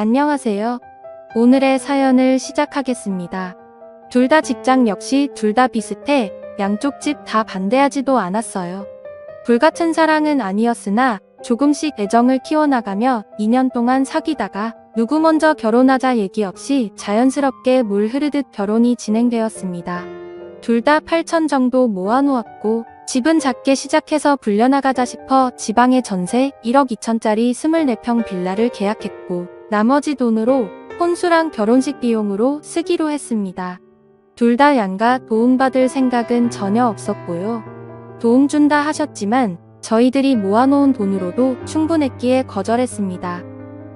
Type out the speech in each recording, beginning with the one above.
안녕하세요. 오늘의 사연을 시작하겠습니다. 둘 다 직장 역시 둘 다 비슷해 양쪽 집 다 반대하지도 않았어요. 불같은 사랑은 아니었으나 조금씩 애정을 키워나가며 2년 동안 사귀다가 누구 먼저 결혼하자 얘기 없이 자연스럽게 물 흐르듯 결혼이 진행되었습니다. 둘 다 8천 정도 모아놓았고 집은 작게 시작해서 불려나가자 싶어 지방에 전세 1억 2천짜리 24평 빌라를 계약했고 나머지 돈으로 혼수랑 결혼식 비용으로 쓰기로 했습니다. 둘 다 양가 도움받을 생각은 전혀 없었고요. 도움 준다 하셨지만 저희들이 모아놓은 돈으로도 충분했기에 거절했습니다.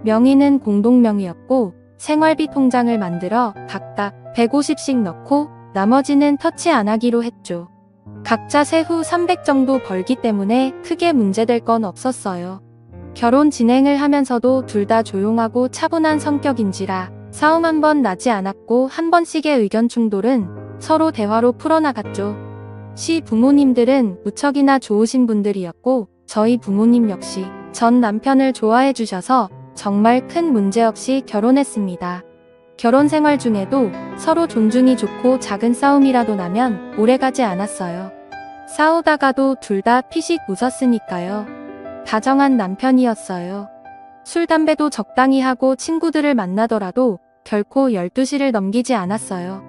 명의는 공동명의였고 생활비 통장을 만들어 각각 150씩 넣고 나머지는 터치 안 하기로 했죠. 각자 세후 300 정도 벌기 때문에 크게 문제될 건 없었어요. 결혼 진행을 하면서도 둘 다 조용하고 차분한 성격인지라 싸움 한 번 나지 않았고 한 번씩의 의견 충돌은 서로 대화로 풀어나갔죠. 시 부모님들은 무척이나 좋으신 분들이었고 저희 부모님 역시 전 남편을 좋아해 주셔서 정말 큰 문제 없이 결혼했습니다. 결혼 생활 중에도 서로 존중이 좋고 작은 싸움이라도 나면 오래가지 않았어요. 싸우다가도 둘 다 피식 웃었으니까요. 다정한 남편이었어요. 술, 담배도 적당히 하고 친구들을 만나더라도 결코 12시를 넘기지 않았어요.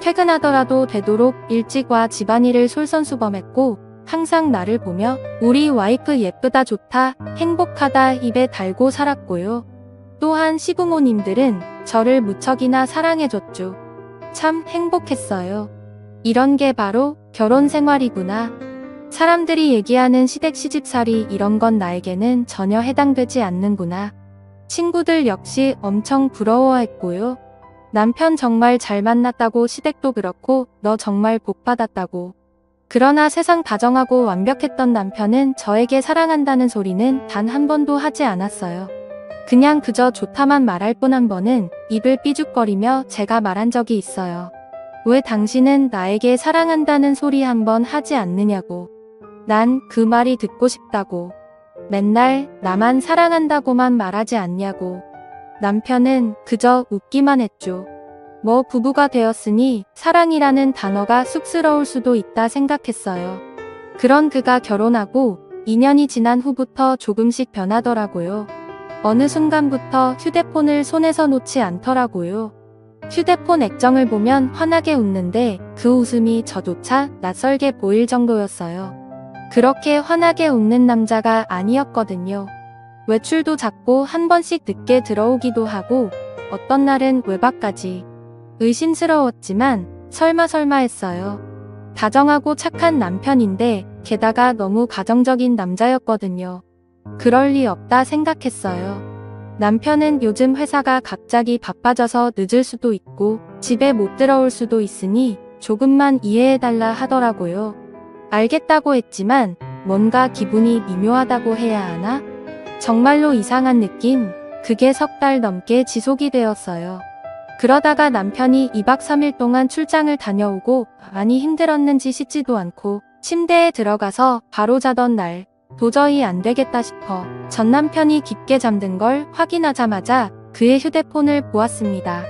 퇴근하더라도 되도록 일찍 와 집안일을 솔선수범했고 항상 나를 보며 우리 와이프 예쁘다 좋다 행복하다 입에 달고 살았고요. 또한 시부모님들은 저를 무척이나 사랑해줬죠. 참 행복했어요. 이런 게 바로 결혼 생활이구나. 사람들이 얘기하는 시댁 시집살이 이런 건 나에게는 전혀 해당되지 않는구나. 친구들 역시 엄청 부러워했고요. 남편 정말 잘 만났다고 시댁도 그렇고 너 정말 복 받았다고. 그러나 세상 다정하고 완벽했던 남편은 저에게 사랑한다는 소리는 단 한 번도 하지 않았어요. 그냥 그저 좋다만 말할 뿐 한 번은 입을 삐죽거리며 제가 말한 적이 있어요. 왜 당신은 나에게 사랑한다는 소리 한 번 하지 않느냐고. 난 그 말이 듣고 싶다고. 맨날 나만 사랑한다고만 말하지 않냐고. 남편은 그저 웃기만 했죠. 뭐 부부가 되었으니 사랑이라는 단어가 쑥스러울 수도 있다 생각했어요. 그런 그가 결혼하고 2년이 지난 후부터 조금씩 변하더라고요. 어느 순간부터 휴대폰을 손에서 놓지 않더라고요. 휴대폰 액정을 보면 환하게 웃는데 그 웃음이 저조차 낯설게 보일 정도였어요. 그렇게 환하게 웃는 남자가 아니었거든요. 외출도 자꾸 한 번씩 늦게 들어오기도 하고 어떤 날은 외박까지. 의심스러웠지만 설마 했어요. 다정하고 착한 남편인데 게다가 너무 가정적인 남자였거든요. 그럴 리 없다 생각했어요. 남편은 요즘 회사가 갑자기 바빠져서 늦을 수도 있고 집에 못 들어올 수도 있으니 조금만 이해해달라 하더라고요. 알겠다고 했지만 뭔가 기분이 미묘하다고 해야 하나? 정말로 이상한 느낌? 그게 석 달 넘게 지속이 되었어요. 그러다가 남편이 2박 3일 동안 출장을 다녀오고 많이 힘들었는지 씻지도 않고 침대에 들어가서 바로 자던 날 도저히 안 되겠다 싶어 전 남편이 깊게 잠든 걸 확인하자마자 그의 휴대폰을 보았습니다.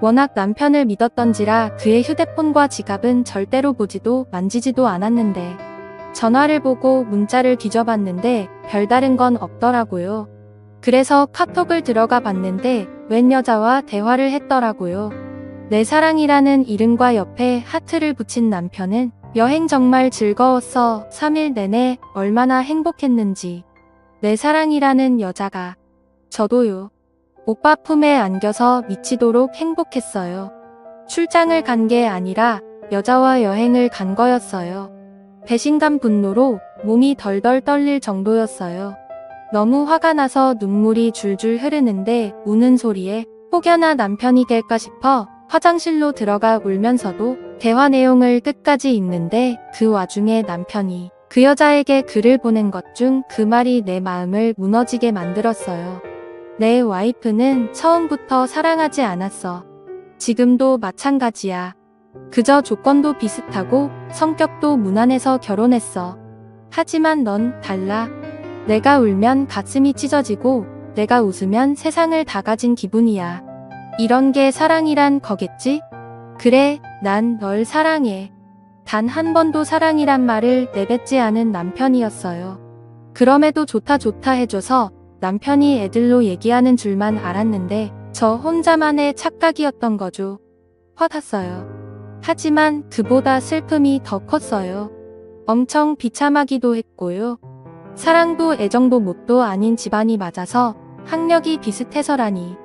워낙 남편을 믿었던지라 그의 휴대폰과 지갑은 절대로 보지도 만지지도 않았는데 전화를 보고 문자를 뒤져봤는데 별다른 건 없더라고요. 그래서 카톡을 들어가 봤는데 웬 여자와 대화를 했더라고요. 내 사랑이라는 이름과 옆에 하트를 붙인 남편은 여행 정말 즐거웠어 3일 내내 얼마나 행복했는지. 내 사랑이라는 여자가 저도요. 오빠 품에 안겨서 미치도록 행복했어요. 출장을 간 게 아니라 여자와 여행을 간 거였어요. 배신감 분노로 몸이 덜덜 떨릴 정도였어요. 너무 화가 나서 눈물이 줄줄 흐르는데 우는 소리에 혹여나 남편이 될까 싶어 화장실로 들어가 울면서도 대화 내용을 끝까지 읽는데 그 와중에 남편이 그 여자에게 글을 보낸 것 중 그 말이 내 마음을 무너지게 만들었어요. 내 와이프는 처음부터 사랑하지 않았어. 지금도 마찬가지야. 그저 조건도 비슷하고 성격도 무난해서 결혼했어. 하지만 넌 달라. 내가 울면 가슴이 찢어지고 내가 웃으면 세상을 다 가진 기분이야. 이런 게 사랑이란 거겠지? 그래, 난 널 사랑해. 단 한 번도 사랑이란 말을 내뱉지 않은 남편이었어요. 그럼에도 좋다 좋다 해줘서 남편이 애들로 얘기하는 줄만 알았는데 저 혼자만의 착각이었던 거죠. 화났어요. 하지만 그보다 슬픔이 더 컸어요. 엄청 비참하기도 했고요. 사랑도 애정도 뭣도 아닌 집안이 맞아서 학력이 비슷해서라니.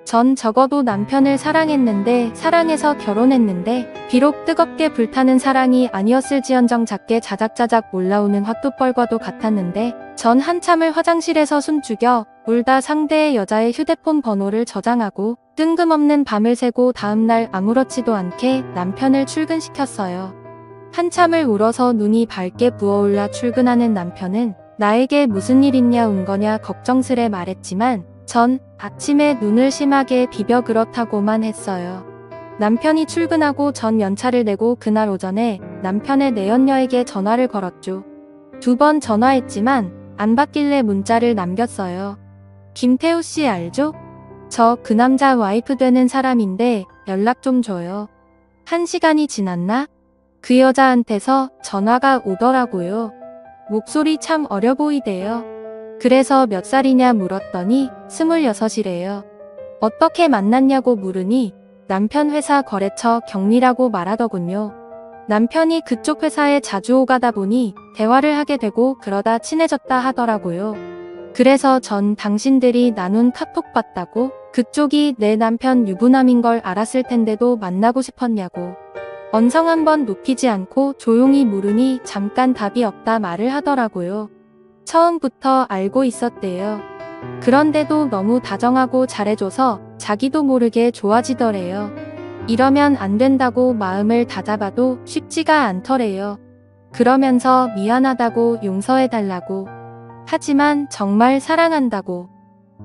전 적어도 남편을 사랑했는데 사랑해서 결혼했는데 비록 뜨겁게 불타는 사랑이 아니었을지언정 작게 자작자작 올라오는 화투벌과도 같았는데 전 한참을 화장실에서 숨죽여 울다 상대의 여자의 휴대폰 번호를 저장하고 뜬금없는 밤을 새고 다음날 아무렇지도 않게 남편을 출근시켰어요. 한참을 울어서 눈이 밝게 부어올라 출근하는 남편은 나에게 무슨 일 있냐 운 거냐 걱정스레 말했지만 전 아침에 눈을 심하게 비벼 그렇다고만 했어요. 남편이 출근하고 전 연차를 내고 그날 오전에 남편의 내연녀에게 전화를 걸었죠. 2번 전화했지만 안 받길래 문자를 남겼어요. 김태우 씨 알죠? 저 그 남자 와이프 되는 사람인데 연락 좀 줘요. 1시간이 지났나? 그 여자한테서 전화가 오더라고요. 목소리 참 어려 보이대요. 그래서 몇 살이냐 물었더니 26이래요. 어떻게 만났냐고 물으니 남편 회사 거래처 경리라고 말하더군요. 남편이 그쪽 회사에 자주 오가다 보니 대화를 하게 되고 그러다 친해졌다 하더라고요. 그래서 전 당신들이 나눈 카톡 봤다고 그쪽이 내 남편 유부남인 걸 알았을 텐데도 만나고 싶었냐고. 언성 한번 높이지 않고 조용히 물으니 잠깐 답이 없다 말을 하더라고요. 처음부터 알고 있었대요. 그런데도 너무 다정하고 잘해줘서 자기도 모르게 좋아지더래요. 이러면 안 된다고 마음을 다잡아도 쉽지가 않더래요. 그러면서 미안하다고 용서해달라고. 하지만 정말 사랑한다고.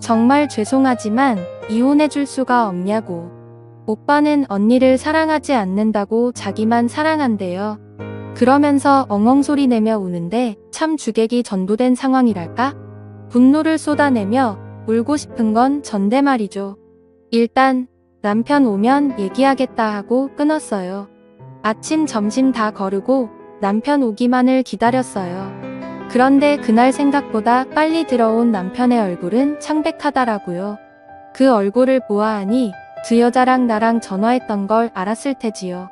정말 죄송하지만 이혼해줄 수가 없냐고. 오빠는 언니를 사랑하지 않는다고 자기만 사랑한대요. 그러면서 엉엉 소리 내며 우는데 참 주객이 전도된 상황이랄까? 분노를 쏟아내며 울고 싶은 건 전데 말이죠. 일단 남편 오면 얘기하겠다 하고 끊었어요. 아침 점심 다 거르고 남편 오기만을 기다렸어요. 그런데 그날 생각보다 빨리 들어온 남편의 얼굴은 창백하더라고요. 그 얼굴을 보아하니 그 여자랑 나랑 전화했던 걸 알았을 테지요.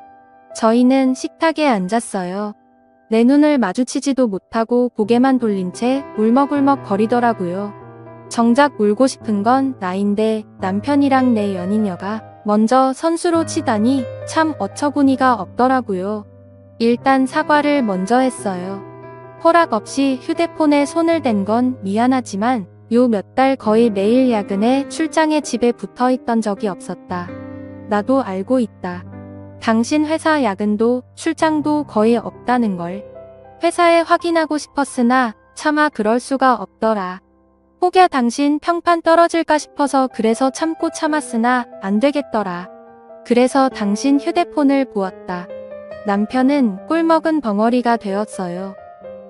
저희는 식탁에 앉았어요. 내 눈을 마주치지도 못하고 고개만 돌린 채 울먹울먹 거리더라고요. 정작 울고 싶은 건 나인데 남편이랑 내 연인녀가 먼저 선수로 치다니 참 어처구니가 없더라고요. 일단 사과를 먼저 했어요. 허락 없이 휴대폰에 손을 댄 건 미안하지만 요 몇 달 거의 매일 야근에 출장에 집에 붙어 있던 적이 없었다. 나도 알고 있다. 당신 회사 야근도 출장도 거의 없다는 걸. 회사에 확인하고 싶었으나 차마 그럴 수가 없더라. 혹여 당신 평판 떨어질까 싶어서 그래서 참고 참았으나 안 되겠더라. 그래서 당신 휴대폰을 보았다. 남편은 꿀먹은 벙어리가 되었어요.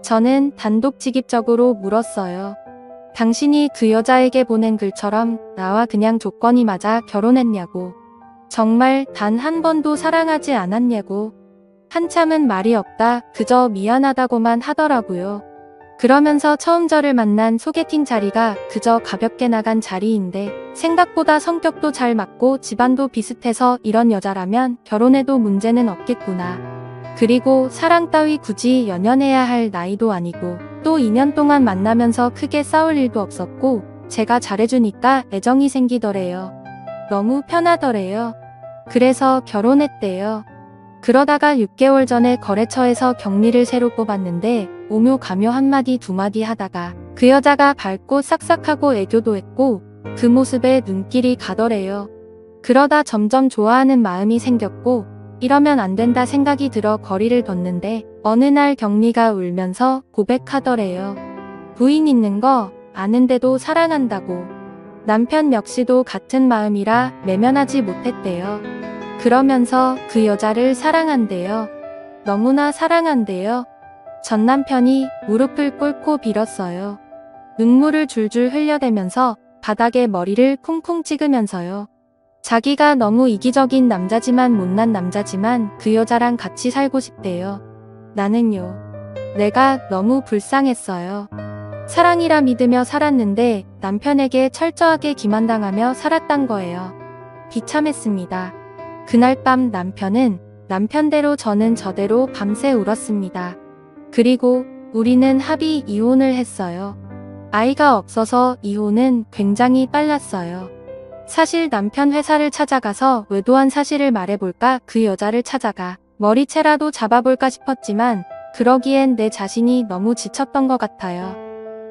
저는 단독직입적으로 물었어요. 당신이 그 여자에게 보낸 글처럼 나와 그냥 조건이 맞아 결혼했냐고. 정말 단 한 번도 사랑하지 않았냐고. 한참은 말이 없다 그저 미안하다고만 하더라고요. 그러면서 처음 저를 만난 소개팅 자리가 그저 가볍게 나간 자리인데 생각보다 성격도 잘 맞고 집안도 비슷해서 이런 여자라면 결혼해도 문제는 없겠구나. 그리고 사랑 따위 굳이 연연해야 할 나이도 아니고 또 2년 동안 만나면서 크게 싸울 일도 없었고 제가 잘해주니까 애정이 생기더래요. 너무 편하더래요. 그래서 결혼했대요. 그러다가 6개월 전에 거래처에서 경리를 새로 뽑았는데 오묘 가묘 한마디 두마디 하다가 그 여자가 밝고 싹싹하고 애교도 했고 그 모습에 눈길이 가더래요. 그러다 점점 좋아하는 마음이 생겼고 이러면 안 된다 생각이 들어 거리를 뒀는데 어느 날 경리가 울면서 고백하더래요. 부인 있는 거 아는데도 사랑한다고. 남편 역시도 같은 마음이라 매면하지 못했대요. 그러면서 그 여자를 사랑한대요. 너무나 사랑한대요. 전 남편이 무릎을 꿇고 빌었어요. 눈물을 줄줄 흘려대면서 바닥에 머리를 쿵쿵 찍으면서요. 자기가 너무 이기적인 남자지만 못난 남자지만 그 여자랑 같이 살고 싶대요. 나는요. 내가 너무 불쌍했어요. 사랑이라 믿으며 살았는데 남편에게 철저하게 기만당하며 살았단 거예요. 비참했습니다. 그날 밤 남편은 남편대로 저는 저대로 밤새 울었습니다. 그리고 우리는 합의 이혼을 했어요. 아이가 없어서 이혼은 굉장히 빨랐어요. 사실 남편 회사를 찾아가서 외도한 사실을 말해볼까 그 여자를 찾아가 머리채라도 잡아볼까 싶었지만 그러기엔 내 자신이 너무 지쳤던 것 같아요.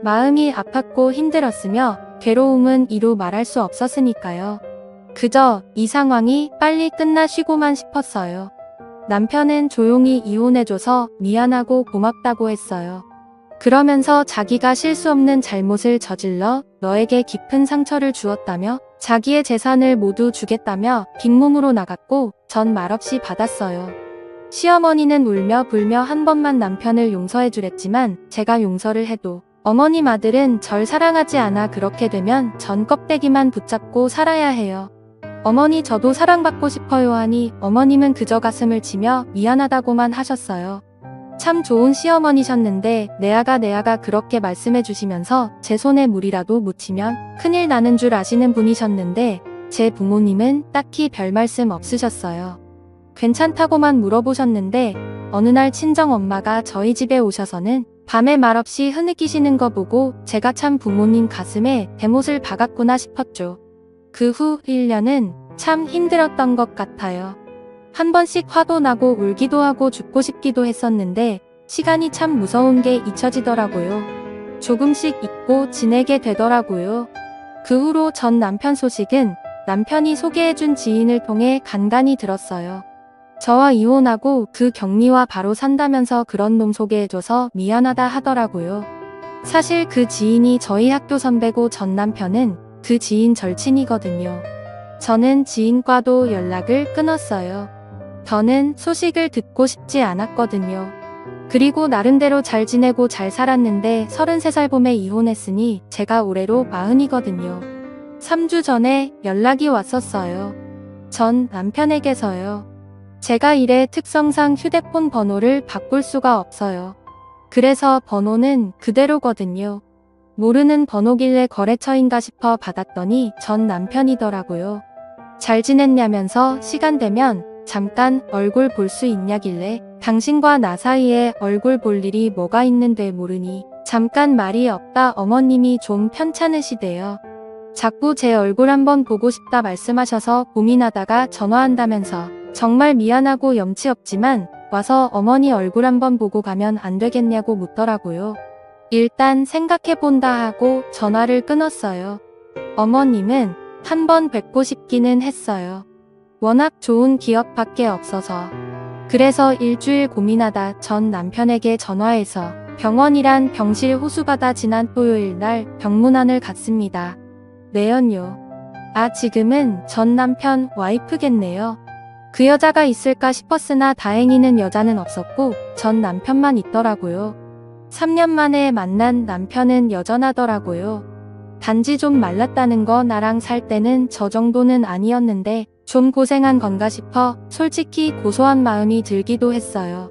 마음이 아팠고 힘들었으며 괴로움은 이루 말할 수 없었으니까요. 그저 이 상황이 빨리 끝나시고만 싶었어요. 남편은 조용히 이혼해줘서 미안하고 고맙다고 했어요. 그러면서 자기가 실수 없는 잘못을 저질러 너에게 깊은 상처를 주었다며 자기의 재산을 모두 주겠다며 빈몸으로 나갔고 전 말없이 받았어요. 시어머니는 울며 불며 한 번만 남편을 용서해주랬지만 제가 용서를 해도 어머님 아들은 절 사랑하지 않아 그렇게 되면 전 껍데기만 붙잡고 살아야 해요. 어머니 저도 사랑받고 싶어요 하니 어머님은 그저 가슴을 치며 미안하다고만 하셨어요. 참 좋은 시어머니셨는데 내 아가 그렇게 말씀해 주시면서 제 손에 물이라도 묻히면 큰일 나는 줄 아시는 분이셨는데 제 부모님은 딱히 별 말씀 없으셨어요. 괜찮다고만 물어보셨는데 어느 날 친정엄마가 저희 집에 오셔서는 밤에 말없이 흐느끼시는 거 보고 제가 참 부모님 가슴에 대못을 박았구나 싶었죠. 그 후 1년은 참 힘들었던 것 같아요. 한 번씩 화도 나고 울기도 하고 죽고 싶기도 했었는데 시간이 참 무서운 게 잊혀지더라고요. 조금씩 잊고 지내게 되더라고요. 그 후로 전 남편 소식은 남편이 소개해준 지인을 통해 간간히 들었어요. 저와 이혼하고 그 격리와 바로 산다면서 그런 놈 소개해줘서 미안하다 하더라고요. 사실 그 지인이 저희 학교 선배고 전 남편은 그 지인 절친이거든요. 저는 지인과도 연락을 끊었어요. 더는 소식을 듣고 싶지 않았거든요. 그리고 나름대로 잘 지내고 잘 살았는데 33살 봄에 이혼했으니 제가 올해로 40이거든요. 3주 전에 연락이 왔었어요. 전 남편에게서요. 제가 일의 특성상 휴대폰 번호를 바꿀 수가 없어요. 그래서 번호는 그대로거든요. 모르는 번호길래 거래처인가 싶어 받았더니 전 남편이더라고요. 잘 지냈냐면서 시간 되면 잠깐 얼굴 볼 수 있냐길래 당신과 나 사이에 얼굴 볼 일이 뭐가 있는데 모르니 잠깐 말이 없다 어머님이 좀 편찮으시대요. 자꾸 제 얼굴 한번 보고 싶다 말씀하셔서 고민하다가 전화한다면서 정말 미안하고 염치 없지만 와서 어머니 얼굴 한번 보고 가면 안 되겠냐고 묻더라고요. 일단 생각해본다 하고 전화를 끊었어요. 어머님은 한번 뵙고 싶기는 했어요. 워낙 좋은 기억밖에 없어서. 그래서 일주일 고민하다 전 남편에게 전화해서 병원이란 병실 호수받아 지난 토요일 날 병문안을 갔습니다. 내연요. 지금은 전 남편 와이프겠네요. 그 여자가 있을까 싶었으나 다행히는 여자는 없었고 전 남편만 있더라고요. 3년 만에 만난 남편은 여전하더라고요. 단지 좀 말랐다는 거 나랑 살 때는 저 정도는 아니었는데 좀 고생한 건가 싶어 솔직히 고소한 마음이 들기도 했어요.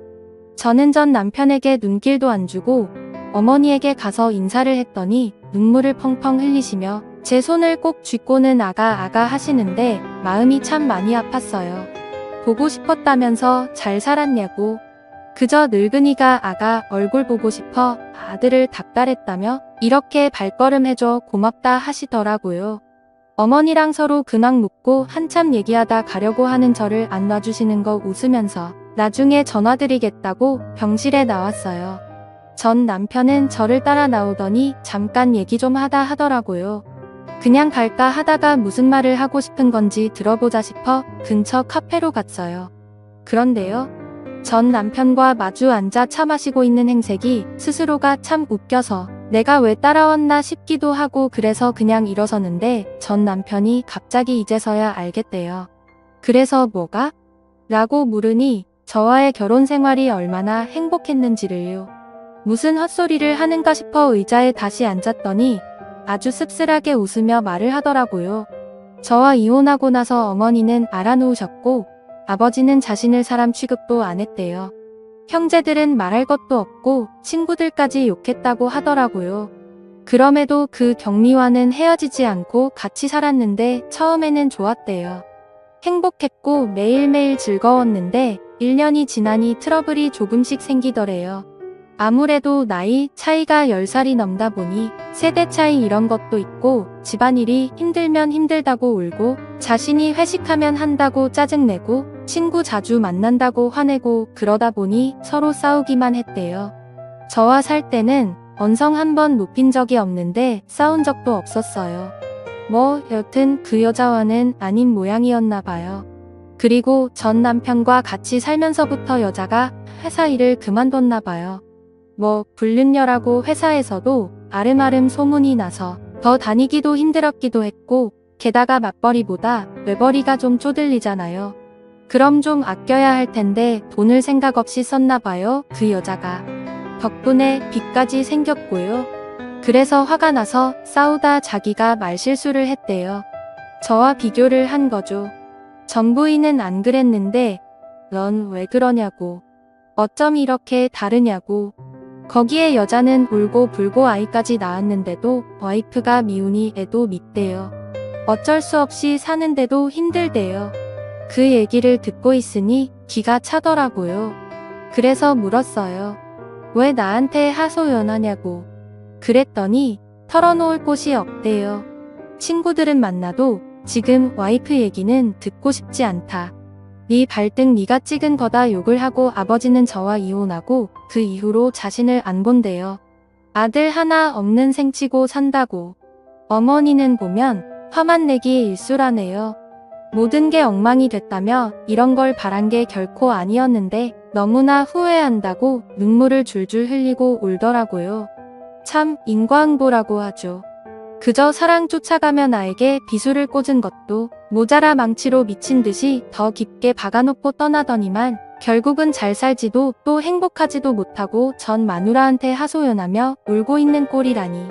저는 전 남편에게 눈길도 안 주고 어머니에게 가서 인사를 했더니 눈물을 펑펑 흘리시며 제 손을 꼭 쥐고는 아가 하시는데 마음이 참 많이 아팠어요. 보고 싶었다면서 잘 살았냐고. 그저 늙은이가 아가 얼굴 보고 싶어 아들을 닥달했다며 이렇게 발걸음해줘 고맙다 하시더라고요. 어머니랑 서로 근황 묻고 한참 얘기하다 가려고 하는 저를 안 놔주시는 거 웃으면서 나중에 전화드리겠다고 병실에 나왔어요. 전 남편은 저를 따라 나오더니 잠깐 얘기 좀 하다 하더라고요. 그냥 갈까 하다가 무슨 말을 하고 싶은 건지 들어보자 싶어 근처 카페로 갔어요. 그런데요. 전 남편과 마주 앉아 차 마시고 있는 행색이 스스로가 참 웃겨서 내가 왜 따라왔나 싶기도 하고 그래서 그냥 일어서는데 전 남편이 갑자기 이제서야 알겠대요. 그래서 뭐가? 라고 물으니 저와의 결혼 생활이 얼마나 행복했는지를요. 무슨 헛소리를 하는가 싶어 의자에 다시 앉았더니 아주 씁쓸하게 웃으며 말을 하더라고요. 저와 이혼하고 나서 어머니는 알아놓으셨고 아버지는 자신을 사람 취급도 안 했대요. 형제들은 말할 것도 없고 친구들까지 욕했다고 하더라고요. 그럼에도 그 경미와는 헤어지지 않고 같이 살았는데 처음에는 좋았대요. 행복했고 매일매일 즐거웠는데 1년이 지나니 트러블이 조금씩 생기더래요. 아무래도 나이 차이가 10살이 넘다 보니 세대 차이 이런 것도 있고 집안일이 힘들면 힘들다고 울고 자신이 회식하면 한다고 짜증내고 친구 자주 만난다고 화내고 그러다 보니 서로 싸우기만 했대요. 저와 살 때는 언성 한 번 높인 적이 없는데 싸운 적도 없었어요. 뭐 여튼 그 여자와는 아닌 모양이었나 봐요. 그리고 전 남편과 같이 살면서부터 여자가 회사 일을 그만뒀나 봐요. 뭐 불륜녀라고 회사에서도 아름아름 소문이 나서 더 다니기도 힘들었기도 했고 게다가 맞벌이보다 외벌이가 좀 쪼들리잖아요. 그럼 좀 아껴야 할 텐데 돈을 생각 없이 썼나 봐요, 그 여자가. 덕분에 빚까지 생겼고요. 그래서 화가 나서 싸우다 자기가 말실수를 했대요. 저와 비교를 한 거죠. 전 부인은 안 그랬는데 넌 왜 그러냐고. 어쩜 이렇게 다르냐고. 거기에 여자는 울고 불고 아이까지 낳았는데도 와이프가 미우니 애도 밉대요. 어쩔 수 없이 사는데도 힘들대요. 그 얘기를 듣고 있으니 기가 차더라고요. 그래서 물었어요. 왜 나한테 하소연하냐고. 그랬더니 털어놓을 곳이 없대요. 친구들은 만나도 지금 와이프 얘기는 듣고 싶지 않다. 네 발등 네가 찍은 거다 욕을 하고 아버지는 저와 이혼하고 그 이후로 자신을 안 본대요. 아들 하나 없는 생치고 산다고. 어머니는 보면 화만 내기 일수라네요. 모든 게 엉망이 됐다며 이런 걸 바란 게 결코 아니었는데 너무나 후회한다고 눈물을 줄줄 흘리고 울더라고요. 참 인과응보라고 하죠. 그저 사랑 쫓아가며 나에게 비수를 꽂은 것도 모자라 망치로 미친 듯이 더 깊게 박아놓고 떠나더니만 결국은 잘 살지도 또 행복하지도 못하고 전 마누라한테 하소연하며 울고 있는 꼴이라니.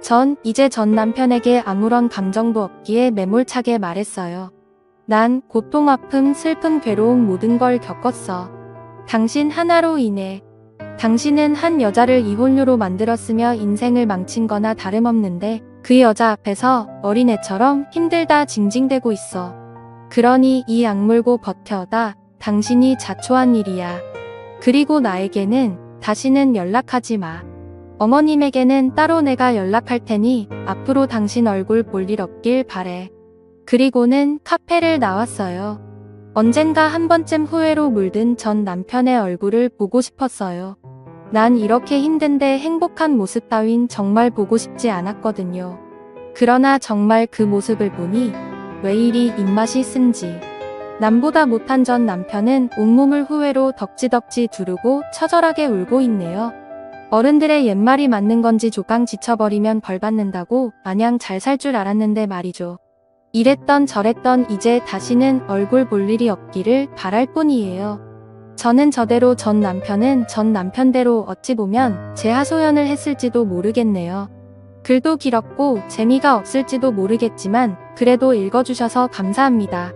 전 이제 전 남편에게 아무런 감정도 없기에 매몰차게 말했어요. 난 고통, 아픔, 슬픔, 괴로움 모든 걸 겪었어. 당신 하나로 인해. 당신은 한 여자를 이혼녀로 만들었으며 인생을 망친 거나 다름없는데 그 여자 앞에서 어린애처럼 힘들다 징징대고 있어. 그러니 이 악물고 버텨다 당신이 자초한 일이야. 그리고 나에게는 다시는 연락하지 마. 어머님에게는 따로 내가 연락할 테니 앞으로 당신 얼굴 볼 일 없길 바래. 그리고는 카페를 나왔어요. 언젠가 한 번쯤 후회로 물든 전 남편의 얼굴을 보고 싶었어요. 난 이렇게 힘든데 행복한 모습 따윈 정말 보고 싶지 않았거든요. 그러나 정말 그 모습을 보니 왜 이리 입맛이 쓴지. 남보다 못한 전 남편은 온몸을 후회로 덕지덕지 두르고 처절하게 울고 있네요. 어른들의 옛말이 맞는 건지 조강 지쳐버리면 벌 받는다고 마냥 잘 살 줄 알았는데 말이죠. 이랬던 저랬던 이제 다시는 얼굴 볼 일이 없기를 바랄 뿐이에요. 저는 저대로 전 남편은 전 남편대로 어찌 보면 제 하소연을 했을지도 모르겠네요. 글도 길었고 재미가 없을지도 모르겠지만 그래도 읽어주셔서 감사합니다.